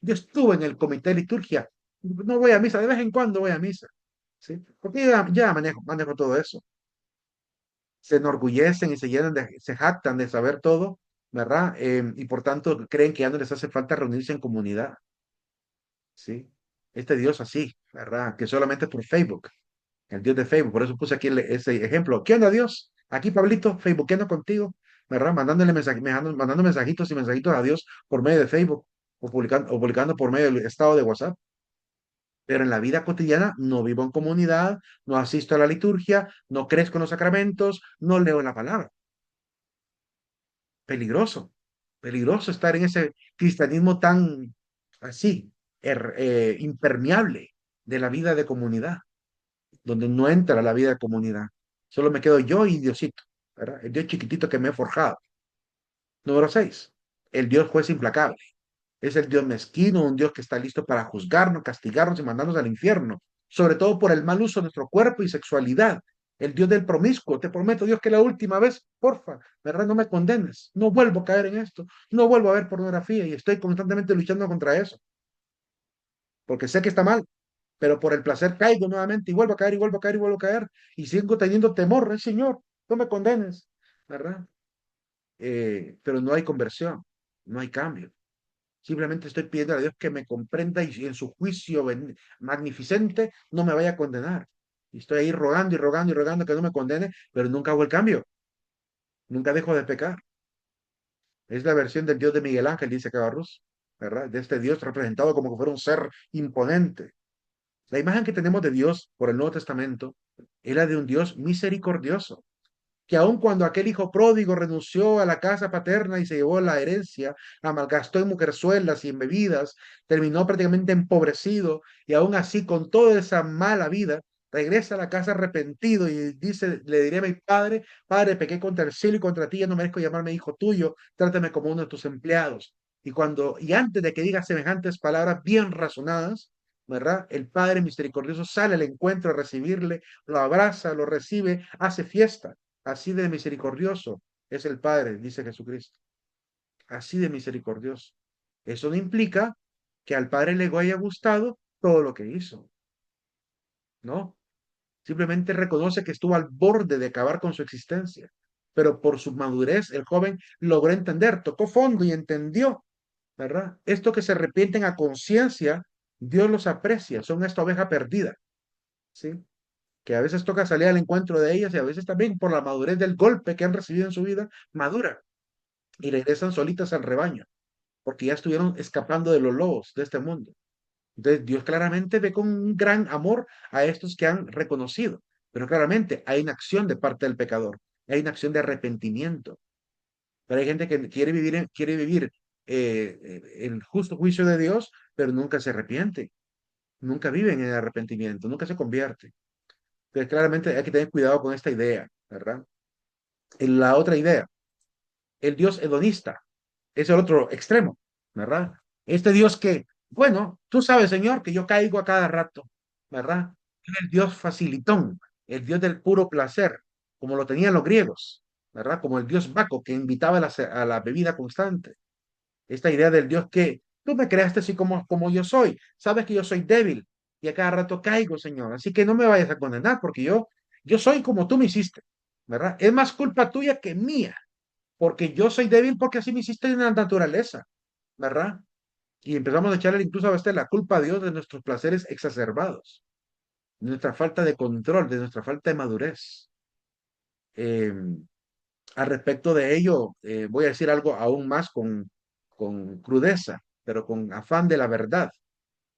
Yo estuve en el comité de liturgia. No voy a misa, de vez en cuando voy a misa. ¿Sí? Porque ya manejo todo eso. Se enorgullecen y se jactan de saber todo, ¿verdad? Y por tanto creen que ya no les hace falta reunirse en comunidad. ¿Sí? Este Dios así, ¿verdad? Que solamente por Facebook. El Dios de Facebook. Por eso puse aquí ese ejemplo. ¿Qué onda, Dios? Aquí, Pablito, Facebookeando contigo, ¿verdad? Mandando mensajitos y mensajitos a Dios por medio de Facebook o publicando por medio del estado de WhatsApp. Pero en la vida cotidiana no vivo en comunidad, no asisto a la liturgia, no crezco en los sacramentos, no leo la palabra. Peligroso, peligroso estar en ese cristianismo tan así, impermeable de la vida de comunidad, donde no entra la vida de comunidad. Solo me quedo yo y Diosito, ¿verdad? El Dios chiquitito que me he forjado. Número 6, el Dios juez implacable. Es el Dios mezquino, un Dios que está listo para juzgarnos, castigarnos y mandarnos al infierno, sobre todo por el mal uso de nuestro cuerpo y sexualidad. El Dios del promiscuo, te prometo, Dios, que la última vez, porfa, ¿verdad? No me condenes, no vuelvo a caer en esto, no vuelvo a ver pornografía y estoy constantemente luchando contra eso, porque sé que está mal, pero por el placer caigo nuevamente y vuelvo a caer y vuelvo a caer y vuelvo a caer y sigo teniendo temor, Señor, no me condenes, ¿verdad? Pero no hay conversión, no hay cambio. Simplemente estoy pidiendo a Dios que me comprenda y en su juicio magnificente no me vaya a condenar. Y estoy ahí rogando y rogando y rogando que no me condene, pero nunca hago el cambio. Nunca dejo de pecar. Es la versión del Dios de Miguel Ángel, dice Cabarrús, ¿verdad? De este Dios representado como que fuera un ser imponente. La imagen que tenemos de Dios por el Nuevo Testamento es la de un Dios misericordioso, que aun cuando aquel hijo pródigo renunció a la casa paterna y se llevó la herencia, la malgastó en mujerzuelas y en bebidas, terminó prácticamente empobrecido y aún así con toda esa mala vida, regresa a la casa arrepentido y dice, le diré a mi padre, padre, pequé contra el cielo y contra ti, ya no merezco llamarme hijo tuyo, trátame como uno de tus empleados. Y antes de que diga semejantes palabras bien razonadas, ¿verdad? El Padre misericordioso sale al encuentro a recibirle, lo abraza, lo recibe, hace fiesta. Así de misericordioso es el Padre, dice Jesucristo. Así de misericordioso. Eso no implica que al Padre le haya gustado todo lo que hizo, ¿no? Simplemente reconoce que estuvo al borde de acabar con su existencia. Pero por su madurez, el joven logró entender, tocó fondo y entendió, ¿verdad? Esto que se arrepienten a conciencia, Dios los aprecia, son esta oveja perdida, ¿sí? Que a veces toca salir al encuentro de ellas y a veces también por la madurez del golpe que han recibido en su vida, madura y regresan solitas al rebaño, porque ya estuvieron escapando de los lobos de este mundo. Entonces Dios claramente ve con un gran amor a estos que han reconocido, pero claramente hay una acción de parte del pecador, hay una acción de arrepentimiento. Pero hay gente que quiere vivir el justo juicio de Dios, pero nunca se arrepiente, nunca viven en el arrepentimiento, nunca se convierte. Entonces claramente hay que tener cuidado con esta idea, ¿verdad? En la otra idea, el Dios hedonista, es el otro extremo, ¿verdad? Este Dios que, bueno, tú sabes, Señor, que yo caigo a cada rato, ¿verdad? Es el Dios facilitón, el Dios del puro placer, como lo tenían los griegos, ¿verdad? Como el Dios Baco que invitaba a la bebida constante. Esta idea del Dios que tú me creaste así como yo soy, sabes que yo soy débil y a cada rato caigo, Señor, así que no me vayas a condenar porque yo soy como tú me hiciste, ¿verdad? Es más culpa tuya que mía porque yo soy débil porque así me hiciste en la naturaleza, ¿verdad? Y empezamos a echarle incluso a veces la culpa a Dios de nuestros placeres exacerbados, de nuestra falta de control, de nuestra falta de madurez. Eh, Al respecto de ello, voy a decir algo aún más con crudeza, pero con afán de la verdad.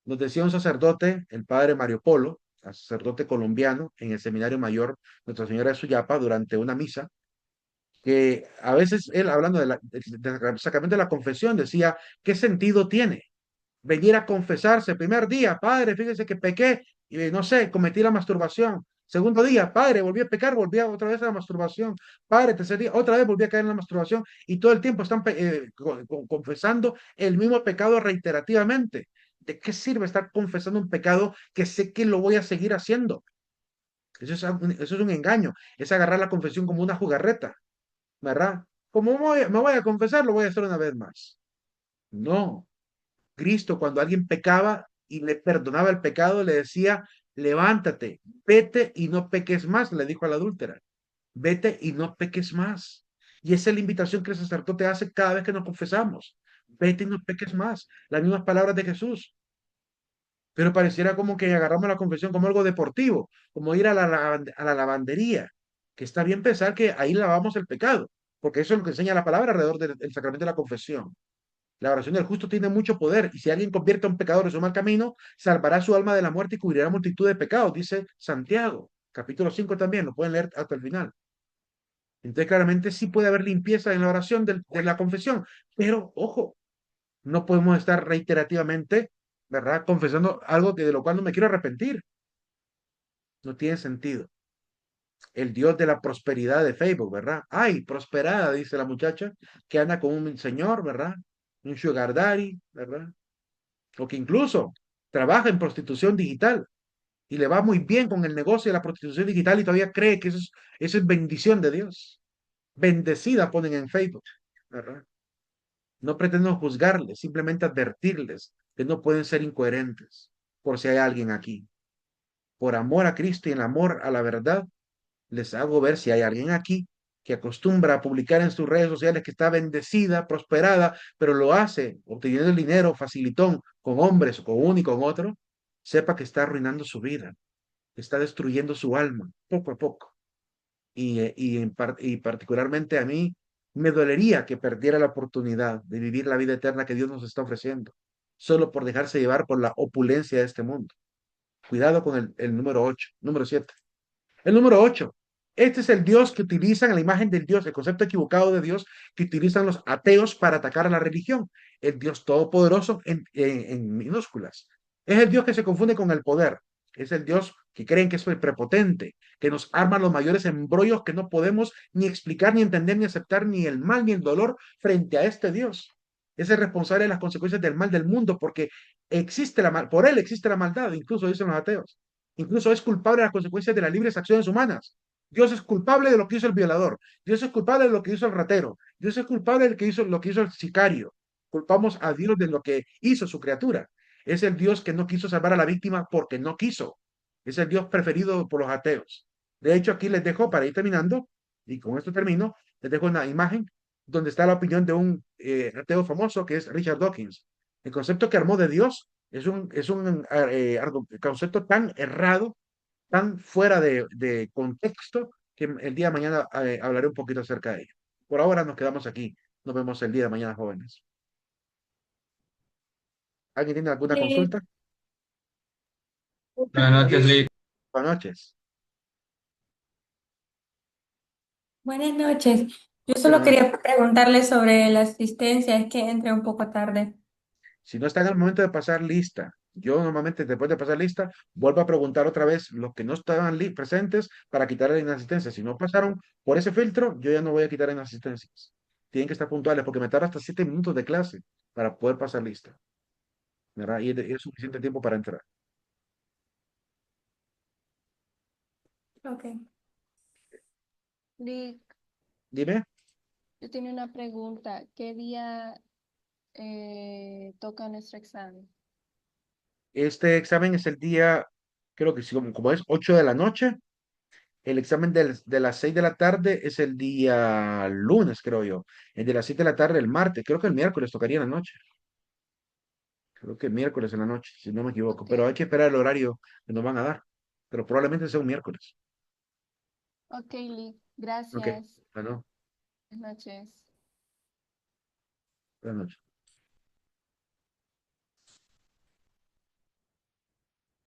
Nos decía un sacerdote, el padre Mario Polo, sacerdote colombiano en el Seminario Mayor Nuestra Señora de Suyapa, durante una misa, que a veces él, hablando del sacramento de la confesión, decía, ¿qué sentido tiene venir a confesarse? Primer día, padre, fíjese que pequé y no sé, cometí la masturbación. Segundo día, padre, volví a pecar, volví otra vez a la masturbación. Padre, tercer día, otra vez volví a caer en la masturbación y todo el tiempo están confesando el mismo pecado reiterativamente. ¿De qué sirve estar confesando un pecado que sé que lo voy a seguir haciendo? Eso es un engaño, es agarrar la confesión como una jugarreta, ¿verdad? Como me voy a confesar, lo voy a hacer una vez más. No, Cristo cuando alguien pecaba y le perdonaba el pecado, le decía, levántate, vete y no peques más, le dijo a la adúltera, vete y no peques más. Y esa es la invitación que el sacerdote hace cada vez que nos confesamos, vete y no peques más, las mismas palabras de Jesús. Pero pareciera como que agarramos la confesión como algo deportivo, como ir a la lavandería, que está bien pensar que ahí lavamos el pecado, porque eso es lo que enseña la palabra alrededor del sacramento de la confesión. La oración del justo tiene mucho poder y si alguien convierte a un pecador en su mal camino, salvará su alma de la muerte y cubrirá multitud de pecados, dice Santiago, capítulo 5 también, lo pueden leer hasta el final. Entonces claramente sí puede haber limpieza en la oración de la confesión, pero ojo, no podemos estar reiterativamente, ¿verdad? Confesando algo de lo cual no me quiero arrepentir. No tiene sentido. El Dios de la prosperidad de Facebook, ¿verdad? Ay, prosperada, dice la muchacha, que anda con un señor, ¿verdad? Un sugar daddy, ¿verdad? O que incluso trabaja en prostitución digital y le va muy bien con el negocio de la prostitución digital y todavía cree que eso es bendición de Dios. Bendecida ponen en Facebook, ¿verdad? No pretendo juzgarles, simplemente advertirles que no pueden ser incoherentes, por si hay alguien aquí. Por amor a Cristo y en amor a la verdad, les hago ver si hay alguien aquí que acostumbra a publicar en sus redes sociales que está bendecida, prosperada, pero lo hace obteniendo el dinero facilitón con hombres, con uno y con otro, sepa que está arruinando su vida, está destruyendo su alma poco a poco. Y particularmente a mí me dolería que perdiera la oportunidad de vivir la vida eterna que Dios nos está ofreciendo, solo por dejarse llevar por la opulencia de este mundo. Cuidado con el número 8, número 7. El número 8. Este es el Dios que utilizan, la imagen del Dios, el concepto equivocado de Dios que utilizan los ateos para atacar a la religión. El Dios todopoderoso en minúsculas. Es el Dios que se confunde con el poder. Es el Dios que creen que es el prepotente, que nos arma los mayores embrollos que no podemos ni explicar, ni entender, ni aceptar, ni el mal, ni el dolor frente a este Dios. Es el responsable de las consecuencias del mal del mundo, porque Por él existe la maldad, incluso dicen los ateos. Incluso es culpable de las consecuencias de las libres acciones humanas. Dios es culpable de lo que hizo el violador. Dios es culpable de lo que hizo el ratero. Dios es culpable de lo que hizo el sicario. Culpamos a Dios de lo que hizo su criatura. Es el Dios que no quiso salvar a la víctima porque no quiso. Es el Dios preferido por los ateos. De hecho, aquí les dejo, para ir terminando, y con esto termino, les dejo una imagen donde está la opinión de un ateo famoso que es Richard Dawkins. El concepto que armó de Dios es un concepto tan errado, tan fuera de contexto, que el día de mañana hablaré un poquito acerca de ello. Por ahora nos quedamos aquí. Nos vemos el día de mañana, jóvenes. ¿Alguien tiene alguna consulta? Buenas noches, Lick. Buenas noches. Buenas noches. Yo solo Buenas noches. quería preguntarle sobre la asistencia, es que entré un poco tarde. Si no está en el momento de pasar lista, yo normalmente después de pasar lista, vuelvo a preguntar otra vez los que no estaban presentes para quitar la inasistencia. Si no pasaron por ese filtro, yo ya no voy a quitar inasistencias. Tienen que estar puntuales porque me tarda hasta 7 minutos de clase para poder pasar lista, ¿verdad? Y es suficiente tiempo para entrar. Ok. Lick, Dime, yo tenía una pregunta. ¿Qué día toca nuestro examen? este examen es el día, creo que sí, como es 8 de la noche. El examen de las 6 de la tarde es el día lunes, creo yo. El de las 7 de la tarde el martes. Creo que el miércoles tocaría en la noche. Creo que miércoles en la noche, si no me equivoco. Ok, Pero hay que esperar el horario que nos van a dar. Pero probablemente sea un miércoles. ok, Lick, Ok, gracias. bueno, Buenas noches. buenas noches.